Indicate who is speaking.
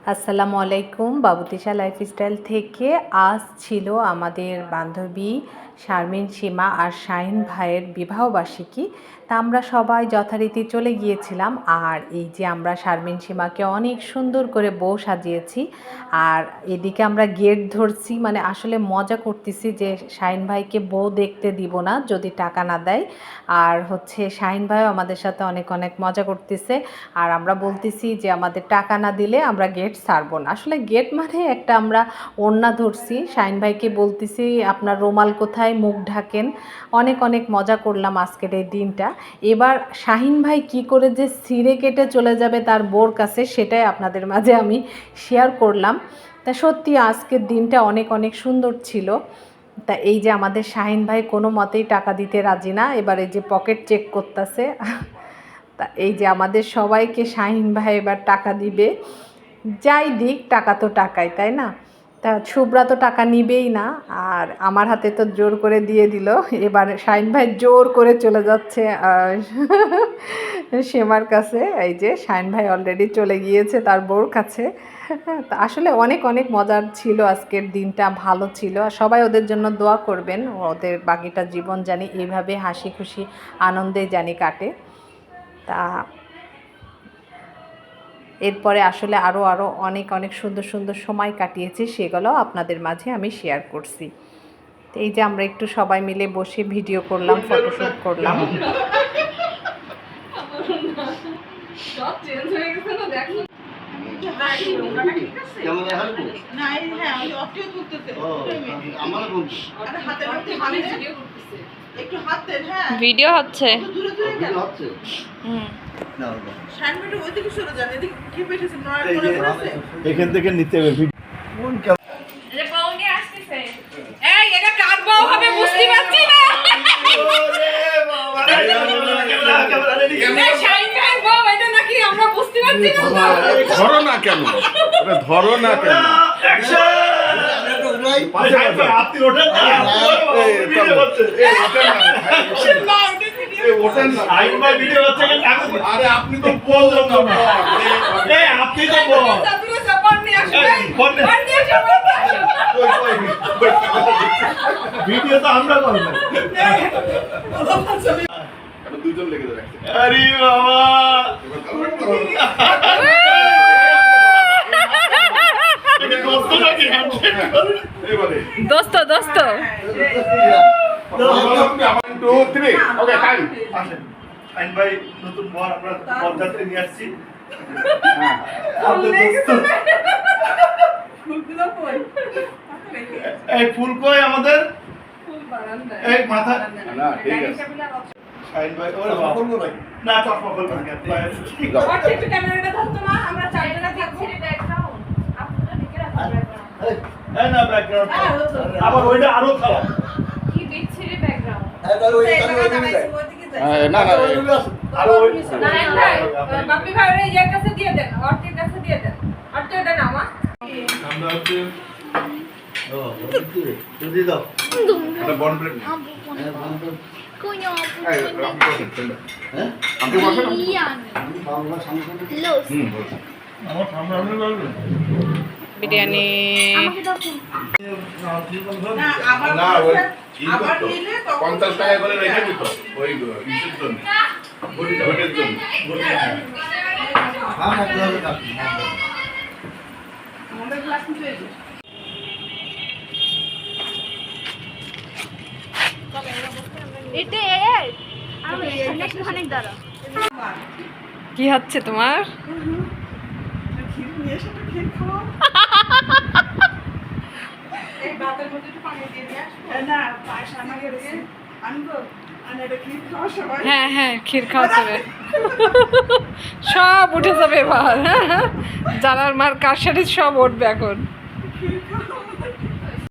Speaker 1: আসসালামু আলাইকুম। বাবুতিশা লাইফস্টাইল থেকে আজ ছিল আমাদের বান্ধবী শারমিন সীমা আর শাহিন ভাইয়ের বিবাহবার্ষিকী। তা আমরা সবাই যথারীতি চলে গিয়েছিলাম। আর এই যে আমরা শারমিন সীমাকে অনেক সুন্দর করে বউ সাজিয়েছি, আর এদিকে আমরা গেট ধরছি, মানে আসলে মজা করতেছি যে শাহিন ভাইকে বউ দেখতে দিব না যদি টাকা না দেয়। আর হচ্ছে শাহিন ভাইও আমাদের সাথে অনেক অনেক মজা করতেছে। আর আমরা বলতেছি যে আমাদের টাকা না দিলে আমরা গেট ছাড়বো না। আসলে গেট মানে একটা আমরা ওড়না ধরছি, শাহিন ভাইকে বলতেছি আপনার রুমাল কোথায়, মুখ ঢাকেন। অনেক অনেক মজা করলাম আজকের এই দিনটা। এবার শাহিন ভাই কি করে যে ছিঁড়ে কেটে চলে যাবে তার বোর কাছে, সেটাই আপনাদের মাঝে আমি শেয়ার করলাম। তা সত্যি আজকের দিনটা অনেক অনেক সুন্দর ছিল। তা এই যে আমাদের শাহিন ভাই কোনো মতেই টাকা দিতে রাজি না, এবার এই যে পকেট চেক করতেছে। তা এই যে আমাদের সবাইকে শাহিন ভাই এবার টাকা দিবে। যাই দিক, টাকা তো টাকাই, তাই না? তা শুভ্রা তো টাকা নিবেই না, আর আমার হাতে তো জোর করে দিয়ে দিল। এবার শাহিন ভাই জোর করে চলে যাচ্ছে সীমার কাছে। এই যে শাহিন ভাই অলরেডি চলে গিয়েছে তার বউর কাছে। তা আসলে অনেক অনেক মজার ছিল আজকের দিনটা, ভালো ছিল। সবাই ওদের জন্য দোয়া করবেন, ওদের বাকিটা জীবন জানি এইভাবে হাসি খুশি আনন্দে জানি কাটে। তা এরপরে আসলে আরও অনেক অনেক সুন্দর সুন্দর সময় কাটিয়েছি, সেগুলো আপনাদের মাঝে আমি শেয়ার করছি। তো এই যে আমরা একটু সবাই মিলে বসে ভিডিও করলাম, ফটোশ্যুট করলাম।
Speaker 2: ভিডিও হচ্ছে।
Speaker 3: এখান থেকে নিতে হবে। ধরো না কেন, ধরো না কেন, আপনি ওঠেন না, আরে আপনি তো বললেন না, আপনি তো ভিডিও তো আমরা করবো, দুজন লেগে রাখছে। আরে বাবা
Speaker 2: দোস্ত দোস্ত
Speaker 3: ভাই নতুন বর আমরা বরযাত্রী নিয়ে আসছি। এই ফুল কই আমাদের, এই মাথা না ঠিক আছে। শাহিন ভাই ওরে বাবা না চশমা খুলবো না, ঠিক আছে একটু ক্যামেরাটা ধরতো না, আমরা চারজনে থাকছি। ব্যাকগ্রাউন্ড আপনারা লিখে রাখুন, এই না ব্যাকগ্রাউন্ড আবার ওইটা আরো খারাপ কি বিচ্ছিরি ব্যাকগ্রাউন্ড। না না আরো ওই না বাপি ভাই ওই এর কাছে দিয়ে দেন, অর্ধেক কাছে দিয়ে দেন, অর্ধেকটা না মা আমরা হচ্ছে ও যদি দাও এটা বন ব্রেক কোño আপনি বসেন আমি বাংলা সামনে লস আমার সামনে আপনি বলবেন
Speaker 2: বিরিয়ানি
Speaker 4: না আবার নিলে
Speaker 3: 50 টাকা করে রেখে দিত ওই ইসের জন্য ভোটের জন্য হ্যাঁ
Speaker 4: আমাদের ক্লাস নিতে এসে
Speaker 2: কি হচ্ছে তোমার? হ্যাঁ হ্যাঁ ক্ষীর খাওয়া যাবে, সব উঠে যাবে এবার। জানার মার কার সাথে সব উঠবে এখন।